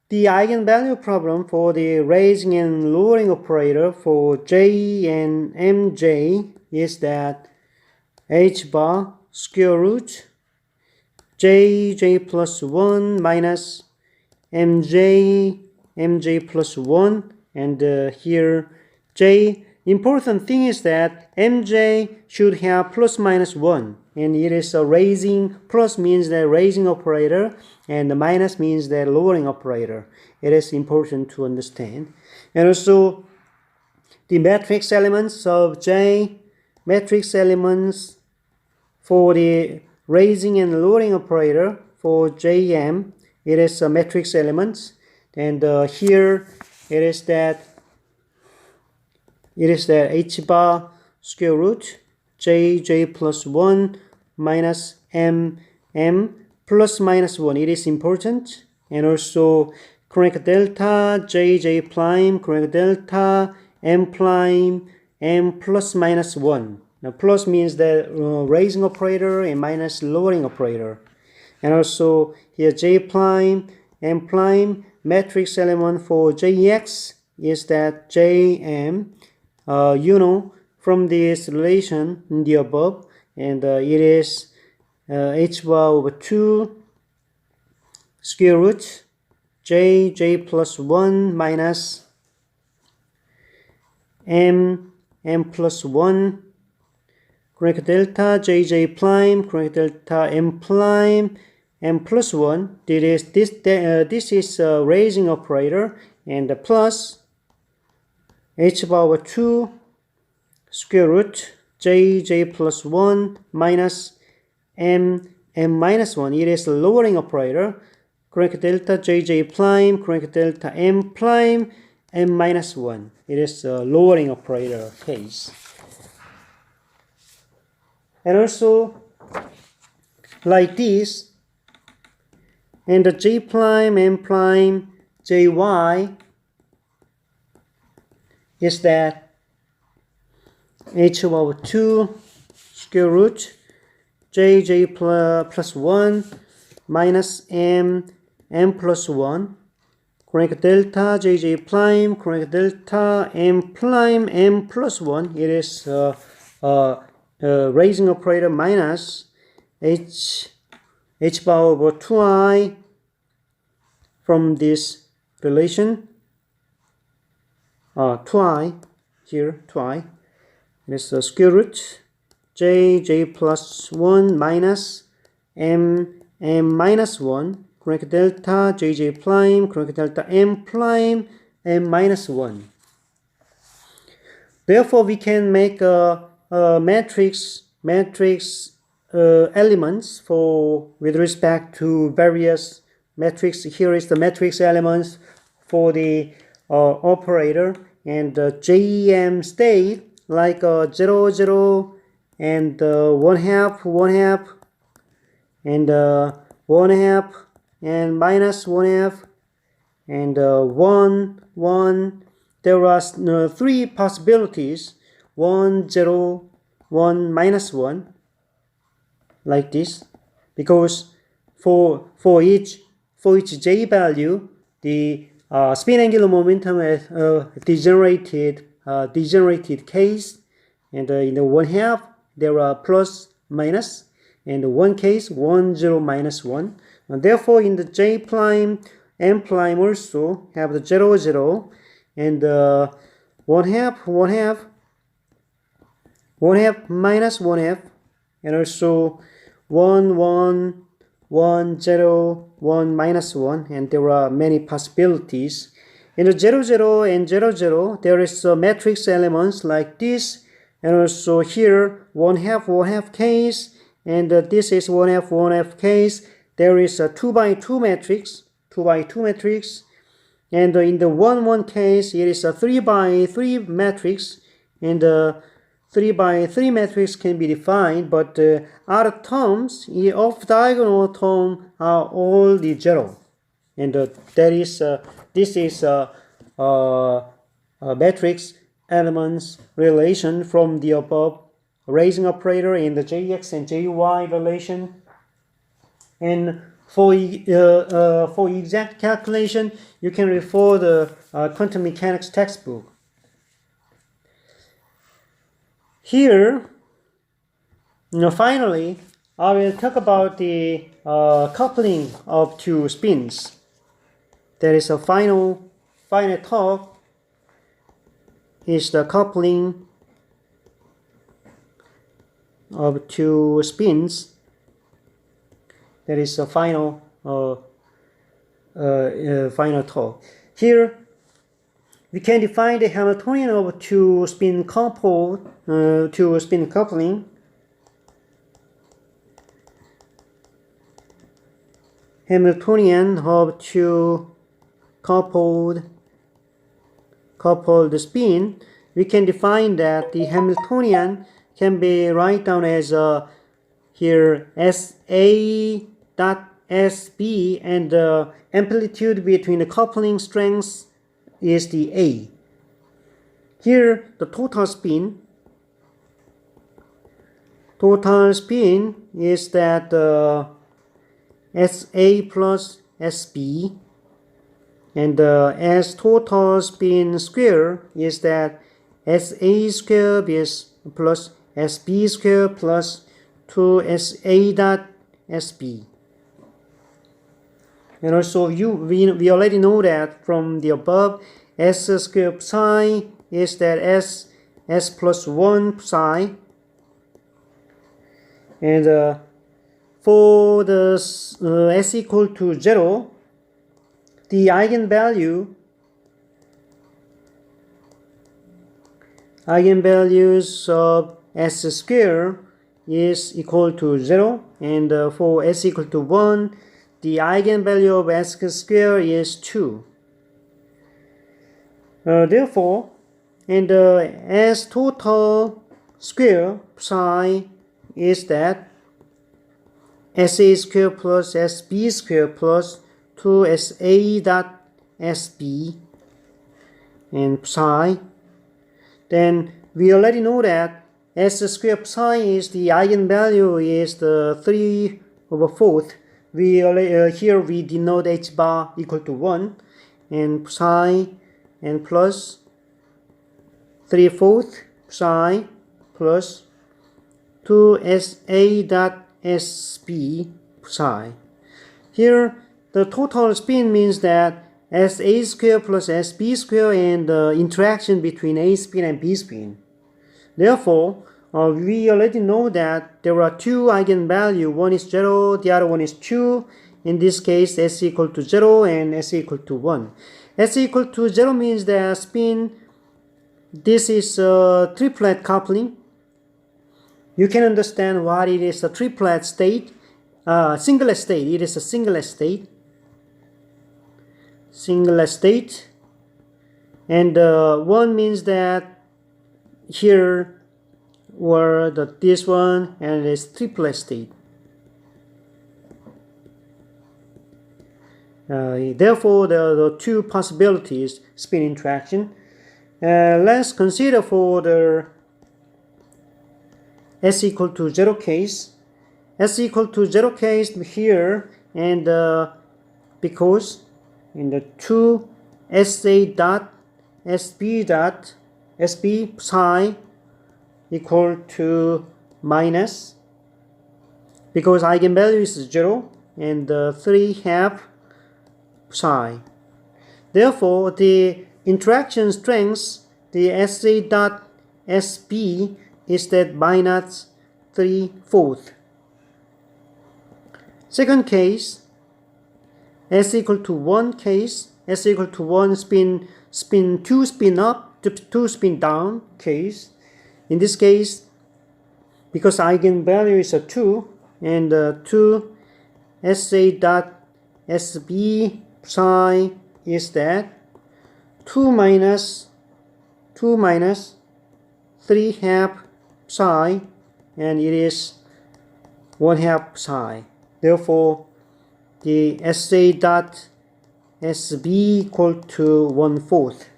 the eigenvalue problem for the raising and lowering operator for j and mj is that h bar square root j plus 1 minus mj plus 1, and here j. Important thing is that mj should have plus minus 1, and it is a raising. Plus means that raising operator, and the minus means that lowering operator. It is important to understand. And also the matrix elements of J, matrix elements for the raising and lowering operator for JM, it is a matrix elements, and here it is that h bar square root j plus 1 minus m plus minus 1. It is important. And also crank delta j prime crank delta m prime m plus minus 1. Now plus means that raising operator and minus lowering operator. And also here j prime m prime matrix element for jx is that jm, from this relation in the above, and it is h bar over 2 square root j plus 1 minus m plus 1 crank delta j prime crank delta m prime m plus 1. This is a raising operator, and the plus h bar over 2 square root j plus 1 minus m minus 1. It is a lowering operator. Crank delta j prime crank delta m prime m minus 1. It is a lowering operator case. And also like this, and the j prime m prime jy is that h over 2 square root j plus 1 minus m plus 1 crank delta j prime crank delta m prime m plus 1. It is raising operator minus h bar over 2i from this relation, 2i here, 2i. It is the square root j plus 1 minus m minus 1 crank delta j prime crank delta m prime m minus 1. Therefore, we can make a matrix elements for with respect to various matrix. Here is the matrix elements for the operator, and JEM state like 0 0 and 1/2 and 1/2 and minus 1/2 and 1 1. There are three possibilities: 1 0 1 minus 1, like this, because for each j value, the spin angular momentum is degenerated case, and in the 1/2 there are plus minus, and one case 1 0 minus 1. And therefore, in the j prime m prime also have the 0 0 and 1/2 minus 1/2, and also 1 1 1 0 1 minus 1, and there are many possibilities. In the 0 0 and 0 0, there is matrix elements like this, and also here 1/2 case, and this is 1/2 case. There is a 2x2 matrix, and in the 1 1 case, it is a 3x3 matrix, and 3x3 matrix can be defined, but other terms of diagonal term are all the 0, and this is a matrix elements relation from the above raising operator in the Jx and Jy relation. And for exact calculation, you can refer the quantum mechanics textbook. Here, finally, I will talk about the coupling of two spins. That is a final talk is the coupling of two spins. That is a final talk. Here we can define the Hamiltonian of two spin coupling. Hamiltonian of two coupled spin. We can define that the Hamiltonian can be written down as here SA dot SB, and the amplitude between the coupling strengths is the A. Here the total spin is that SA plus SB, and as total spin square is that SA square plus SB square plus 2SA dot SB. And also we already know that from the above, S square psi is that S plus 1 psi. And for the S equal to 0, the eigenvalues of S square is equal to 0, and for S equal to 1, the eigenvalue of S square is 2. Therefore, and S total square psi is that SA square plus SB square plus 2SA dot SB and psi. Then we already know that S square psi is the eigenvalue is the 3/4. Here we denote H bar equal to 1, and psi and plus 3/4 psi plus 2SA dot SB psi. Here the total spin means that SA square plus SB square and the interaction between A spin and B spin. Therefore, we already know that there are two eigenvalues. One is 0, the other one is 2. In this case, S equal to 0 and S equal to 1. S equal to 0 means that spin, this is a triplet coupling. You can understand what it is a triplet state. Singlet state, it is a singlet state. Singlet state. And 1 means that here were this one, and it's triplet state. Therefore, there are two possibilities spin interaction. Let's consider for the S equal to 0 case. S equal to 0 case here, and because in the 2 SA dot SB dot SB psi equal to minus, because eigenvalue is 0 and 3/2 psi. Therefore, the interaction strength, the SA dot SB is that minus 3/4. Second case, S equal to 1 case, S equal to 1 spin 2 spin up to 2 spin down case. In this case, because eigenvalue is a 2, and 2 SA dot SB psi is that 2 minus 3/2 psi, and it is 1/2 psi. Therefore, the SA dot SB equal to 1/4.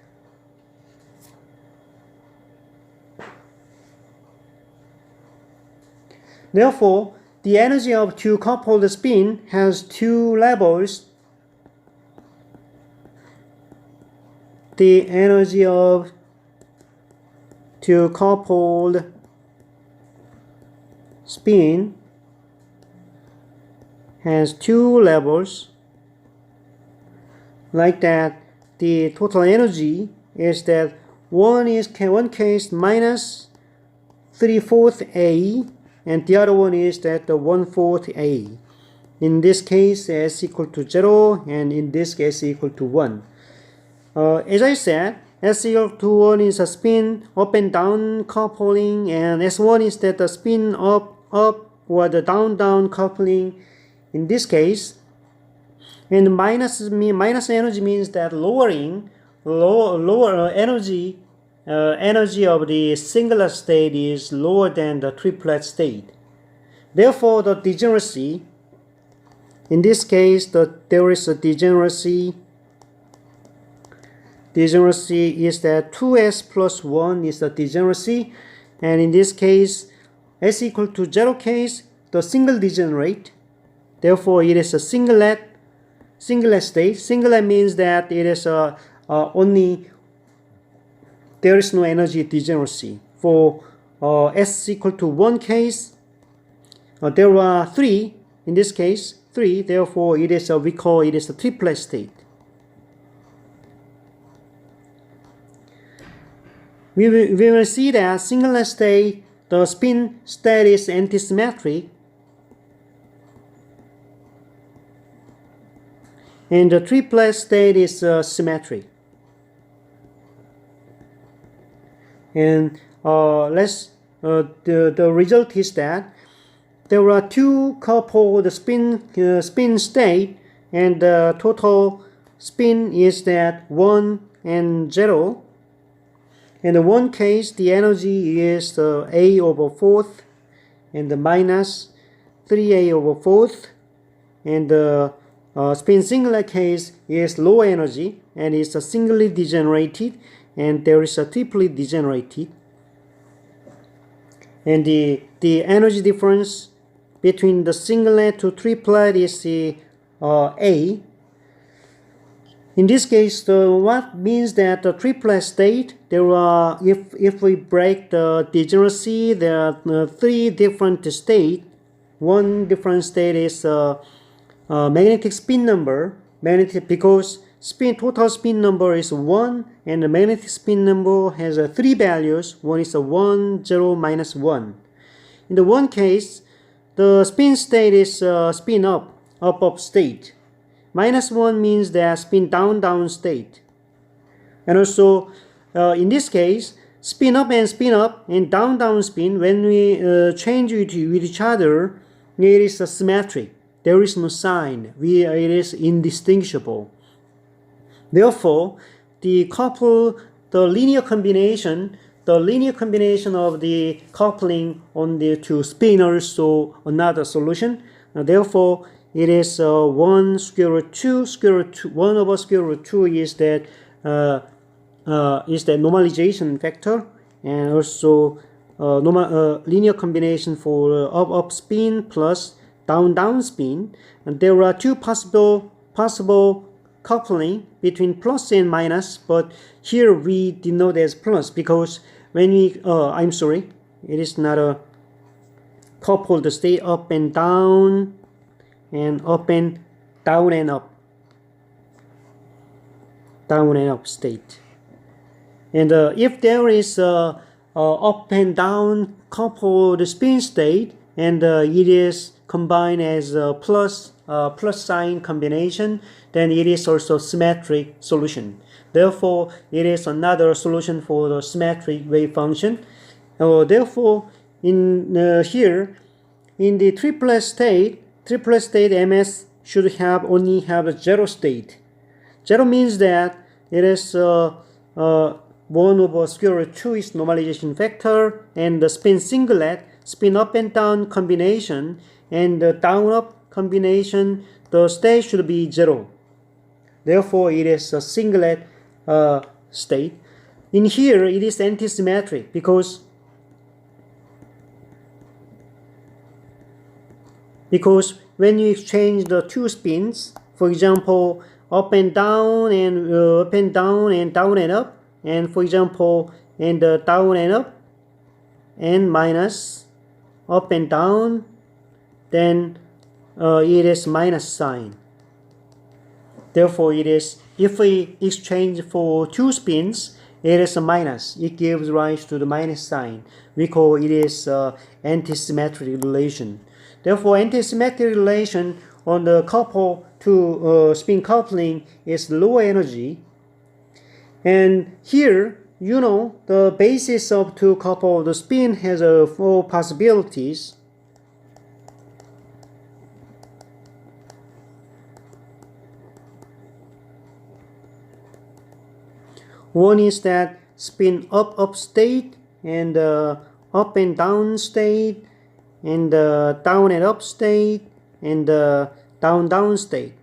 Therefore, the energy of two coupled spin has two levels. The energy of two coupled spin has two levels, like that. The total energy is that one case minus 3/4 A, and the other one is that the 1/4 A. In this case, S equal to 0, and in this case, equal to 1. As I said, S equal to 1 is a spin up and down coupling, and S1 is that the spin up or the down coupling in this case. And minus energy means that lower energy of the singular state is lower than the triplet state. Therefore, the degeneracy, in this case, there is a degeneracy. Degeneracy is that 2s plus 1 is the degeneracy, and in this case, s equal to 0 case, the single degenerate. Therefore, it is a singlet state. Singlet means that it is only there is no energy degeneracy. For s equal to 1 case, there are 3. In this case, 3. Therefore, we call it is a triplet state. We will see that singlet state, the spin state is antisymmetric, and the triplet state is symmetric. And the result is that there are two coupled spin state, and the total spin is that 1 and 0. In the one case, the energy is A over 4th, and the minus 3A over 4th, and the spin singlet case is low energy, and it's a singly degenerated, and there is a triply degenerated. And the energy difference between the singlet to triplet is A. In this case, what means that the triplet state, there are, if we break the degeneracy, there are 3 different states. One different state is magnetic spin number, because total spin number is 1, and the magnetic spin number has 3 values. One is 1, 0, minus 1. In the one case, the spin state is spin up state. Minus 1 means that spin down state. And also, in this case, spin up and down spin, when we change it with each other, it is symmetric. There is no sign. It is indistinguishable. Therefore, the linear combination of the coupling on the two spinners, so another solution. Therefore, it is 1 square root 2 1 over square root 2 is that normalization factor, and also linear combination for up spin plus down spin. And there are 2 possible coupling between plus and minus, but here we denote as plus, because when we it is not a coupled state up and down, and up and down and up state. And if there is up and down coupled spin state, and it is combined as a plus sign combination, then it is also symmetric solution. Therefore, it is another solution for the symmetric wave function. Therefore, in here, in the triplet state MS should only have a 0 state. 0 means that it is 1 over square root 2 is normalization factor, and the spin singlet, spin up and down combination, and the down up combination, the state should be 0. Therefore, it is a singlet state. In here, it is antisymmetric, because when you exchange the 2 spins, for example, up and down and down and up, and for example, and down and up, and minus up and down, then it is minus sign. Therefore, it is, if we exchange for two spins, it is a minus. It gives rise to the minus sign. We call it is antisymmetric relation. Therefore, antisymmetric relation on the couple to spin coupling is low energy. And here, you know, the basis of two couple, the spin has four possibilities. One is that spin up state, and up and down state, and down and up state, and down state.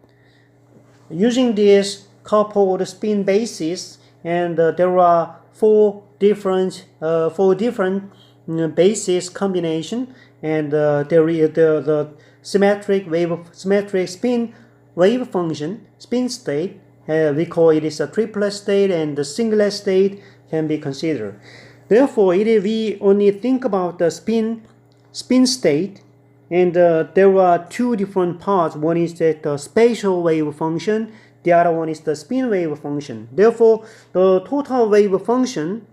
Using this coupled spin basis, and there are four different basis combination, and there is the symmetric spin wave function, spin state. We call it is a triplet state, and the singlet state can be considered. Therefore, we only think about the spin state, and there are two different parts. One is that spatial wave function, the other one is the spin wave function. Therefore, the total wave function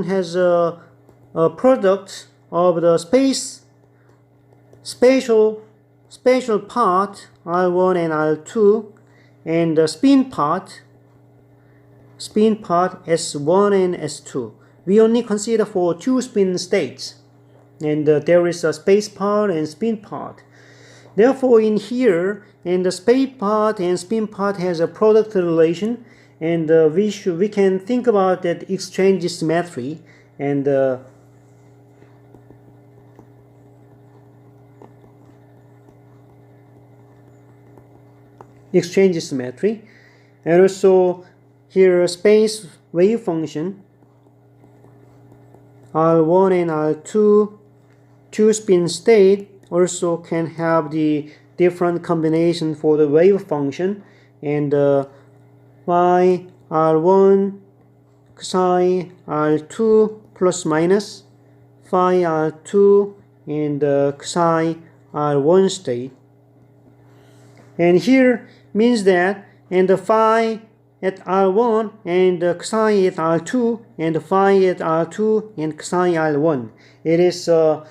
has a product of the spatial part R1 and R2, and the spin part S1 and S2. We only consider for two spin states, and there is a space part and spin part. Therefore, in here, and the space part and spin part has a product relation, and we can think about that exchange symmetry, and exchange symmetry. And also here space wave function R1 and R2 two spin state also can have the different combination for the wave function, and phi R1 psi R2 plus minus phi R2 and psi R1 state. And here means that, and the phi at R1 and psi at R2 and phi at R2 and psi R1. It is a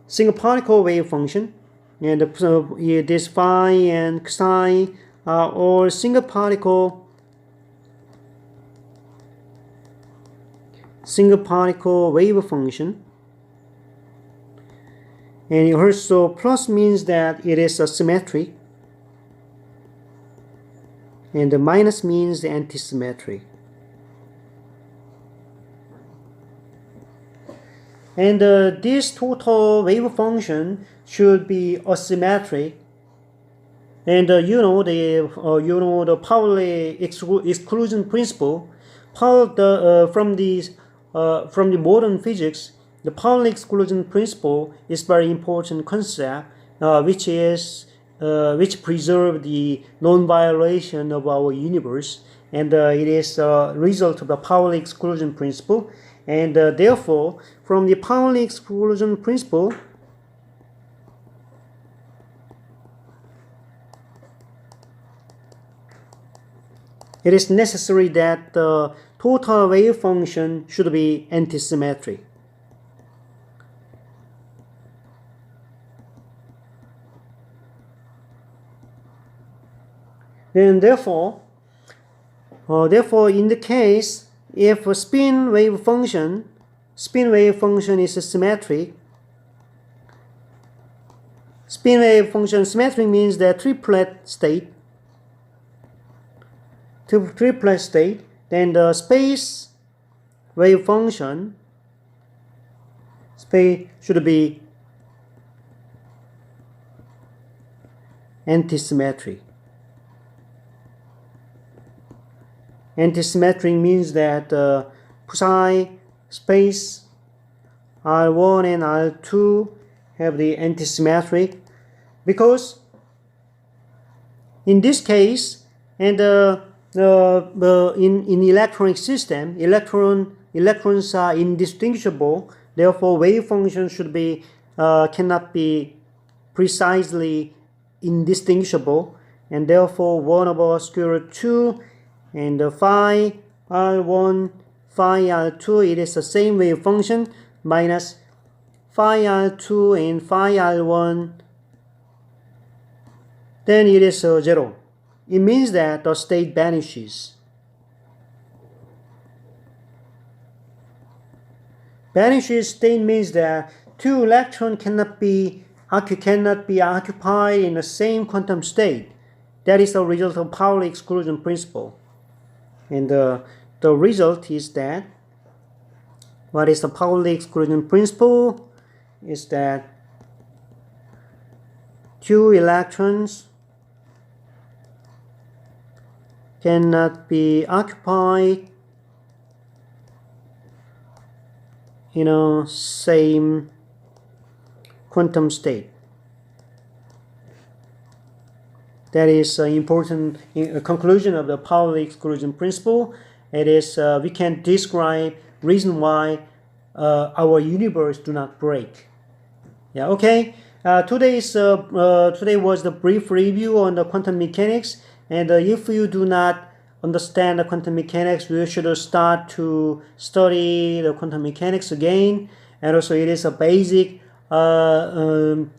single particle wave function, and this phi and psi are all single particle wave function. And also plus means that it is symmetric, and the minus means antisymmetric. And this total wave function should be asymmetric. And you know the Pauli exclusion principle. From the modern physics, the Pauli exclusion principle is very important concept, which preserve the non-violation of our universe, and it is a result of the Pauli exclusion principle. And therefore, from the Pauli exclusion principle, it is necessary that the total wave function should be antisymmetric. And therefore, in the case if a spin wave function is symmetric, spin wave function symmetric means that triplet state, then the space wave function should be antisymmetric. Antisymmetric means that psi space R1 and R2 have the antisymmetric, because in this case, and in electronic system, electrons are indistinguishable. Therefore, wave function should be cannot be precisely indistinguishable, and therefore 1 over square root 2 and phi r1 phi r2, it is the same wave function, minus phi r2 and phi r1, then it is 0. It means that the state vanishes. Vanishes state means that two electrons cannot be occupied in the same quantum state. That is the result of Pauli exclusion principle. And the result is that, what is the Pauli exclusion principle? Is that two electrons cannot be occupied in a same quantum state. That is an important conclusion of the Pauli exclusion principle. It is we can describe reason why our universe do not break. Yeah. Okay. Today was the brief review on the quantum mechanics. And if you do not understand the quantum mechanics, you should start to study the quantum mechanics again. And also, it is a basic notion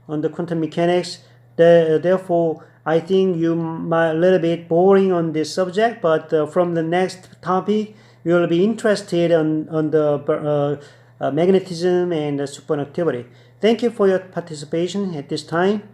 on the quantum mechanics. Therefore, I think you might a little bit boring on this subject, but from the next topic, you will be interested on the magnetism and the superconductivity. Thank you for your participation at this time.